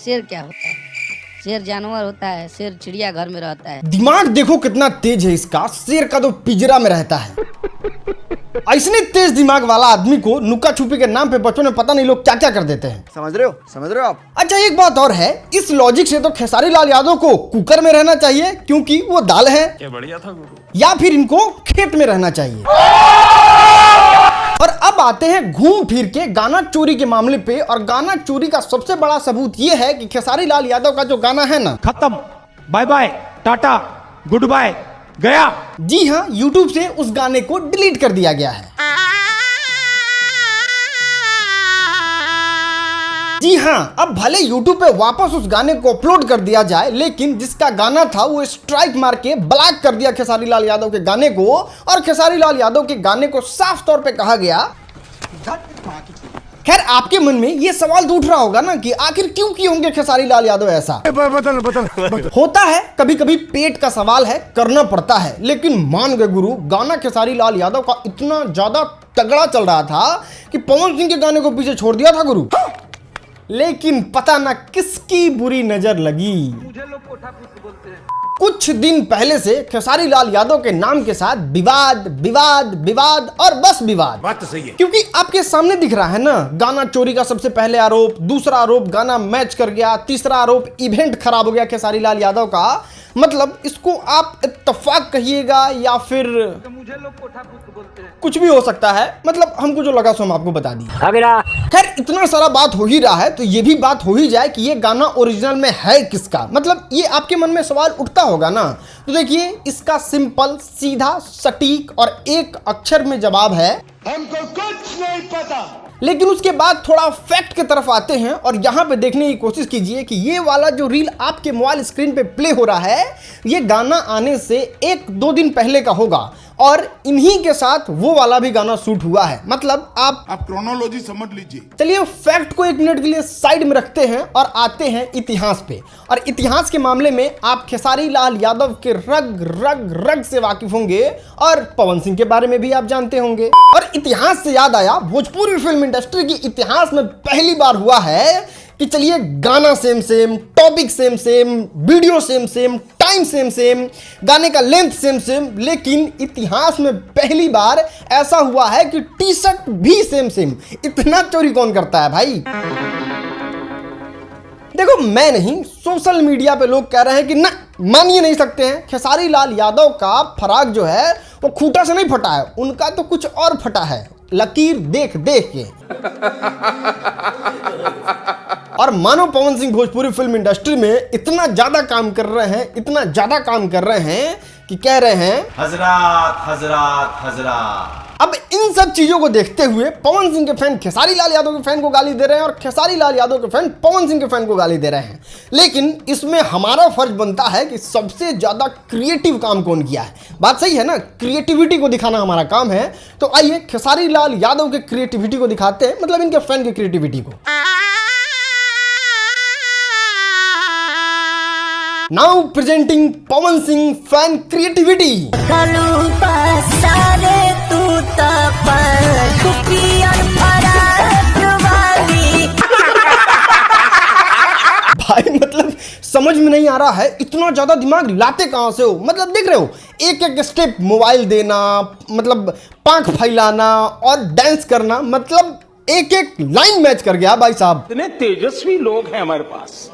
शेर क्या होता है? शेर जानवर होता है, शेर चिड़िया घर में रहता है। दिमाग देखो कितना तेज है इसका, शेर का तो पिंजरा में रहता है। ऐसने तेज दिमाग वाला आदमी को नुक्का छुपी के नाम पे बच्चों में पता नहीं लोग क्या क्या कर देते हैं। समझ रहे हो आप? अच्छा एक बात और है, इस लॉजिक से तो खेसारी लाल यादव को कुकर में रहना चाहिए क्योंकि वो दाल है। क्या बढ़िया था गुरु। या फिर इनको खेत में रहना चाहिए। और अब आते हैं घूम फिर के गाना चोरी के मामले पे, और गाना चोरी का सबसे बड़ा सबूत ये है कि खेसारी लाल यादव का जो गाना है ना, खत्म, बाय बाय, टाटा, गुड बाय, गया। जी हाँ, YouTube से उस गाने को डिलीट कर दिया गया है। जी हाँ, अब भले YouTube पे वापस उस गाने को अपलोड कर दिया जाए, लेकिन जिसका गाना था वो स्ट्राइक मार के ब्लॉक कर दिया खेसारी लाल यादव के गाने को, और खेसारी लाल यादव के गाने को साफ तौर पे कहा गया। खैर आपके मन में ये सवाल तो उठ रहा होगा ना कि आखिर क्यों किए होंगे खेसारी लाल यादव ऐसा। बदल। होता है, कभी कभी पेट का सवाल है, करना पड़ता है। लेकिन मान गए गुरु, गाना खेसारी लाल यादव का इतना ज्यादा तगड़ा चल रहा था कि पवन सिंह के गाने को पीछे छोड़ दिया था गुरु। लेकिन पता ना किसकी बुरी नजर लगी, मुझे लोग कोठा बोलते हैं। कुछ दिन पहले से खेसारी लाल यादव के नाम के साथ विवाद विवाद विवाद और बस विवाद। बात तो सही है, क्योंकि आपके सामने दिख रहा है ना, गाना चोरी का सबसे पहले आरोप, दूसरा आरोप गाना मैच कर गया, तीसरा आरोप इवेंट खराब हो गया खेसारी लाल यादव का। मतलब इसको आप इत्तेफाक कहिएगा या फिर तो मुझे लोग कोठा बोलते हैं, कुछ भी हो सकता है। मतलब हमको जो लगा सो हम आपको बता दी। खैर इतना सारा बात हो ही रहा है तो ये भी बात हो ही जाए कि ये गाना ओरिजिनल में है किसका। मतलब ये आपके मन में सवाल उठता होगा ना, तो देखिए इसका सिंपल सीधा सटीक और एक अक्षर में जवाब है, हमको कुछ नहीं पता। लेकिन उसके बाद थोड़ा फैक्ट की तरफ आते हैं और यहाँ पे देखने की कोशिश कीजिए कि ये वाला जो रील आपके मोबाइल स्क्रीन पे प्ले हो रहा है, ये गाना आने से 1-2 दिन पहले का होगा, और इन्हीं के साथ वो वाला भी गाना शूट हुआ है। मतलब आप क्रोनोलॉजी समझ लीजिए। चलिए फैक्ट को 1 मिनट के लिए साइड में रखते हैं और आते हैं इतिहास पे। और इतिहास के मामले में आप खेसारी लाल यादव के रग रग रग से वाकिफ होंगे और पवन सिंह के बारे में भी आप जानते होंगे। और इतिहास से याद आया, भोजपुरी फिल्म इंडस्ट्री की इतिहास में पहली बार हुआ है कि चलिए गाना same same, topic same same, video same same, time same same, गाने का लेंथ सेम सेम, लेकिन इतिहास में पहली बार ऐसा हुआ है कि टी शर्ट भी सेम सेम। इतना चोरी कौन करता है भाई? देखो मैं नहीं, सोशल मीडिया पे लोग कह रहे हैं कि ना, मान ही नहीं सकते हैं, खेसारी लाल यादव का फराक जो है वो खूंटा से नहीं फटा है, उनका तो कुछ और फटा है, लकीर देख देख के। और मानो पवन सिंह भोजपुरी फिल्म इंडस्ट्री में इतना ज्यादा काम कर रहे हैं, इतना ज्यादा काम कर रहे हैं कि कह रहे हैं हजरात हजरात हजरात। अब इन सब चीजों को देखते हुए पवन सिंह के फैन खेसारी लाल यादव के फैन को गाली दे रहे हैं और खेसारी लाल यादव के फैन पवन सिंह के फैन को गाली दे रहे हैं। लेकिन इसमें हमारा फर्ज बनता है कि सबसे ज्यादा क्रिएटिव काम कौन किया है। बात सही है ना, क्रिएटिविटी को दिखाना हमारा काम है। तो आइए खेसारी लाल यादव के क्रिएटिविटी को दिखाते हैं, मतलब इनके फैन की क्रिएटिविटी को। Now presenting Pawan Singh fan creativity. भाई मतलब समझ में नहीं आ रहा है, इतना ज्यादा दिमाग लाते कहां से हो? मतलब देख रहे हो, एक एक स्टेप मोबाइल देना, मतलब पांख फैलाना और डांस करना, मतलब एक एक लाइन मैच कर गया भाई साहब। इतने तेजस्वी लोग हैं हमारे पास,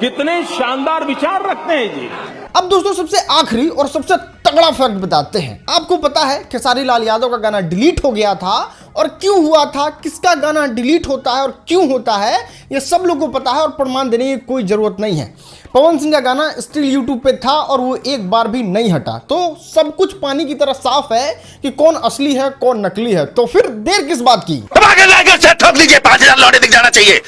कितने शानदार विचार रखते हैं जी। अब दोस्तों सबसे आखिरी और सबसे तगड़ा फैक्ट बताते हैं। आपको पता है खेसारी लाल यादव का गाना डिलीट हो गया था, और क्यों हुआ था, किसका गाना डिलीट होता है और क्यों होता है, ये सब लोगों को पता है और प्रमाण देने की कोई जरूरत नहीं है। पवन सिंह का गाना स्टिल यूट्यूब पे था और वो एक बार भी नहीं हटा, तो सब कुछ पानी की तरह साफ है कि कौन असली है कौन नकली है। तो फिर देर किस बात की? ठोक लीजिए, 5000 लौटे दिख जाना चाहिए।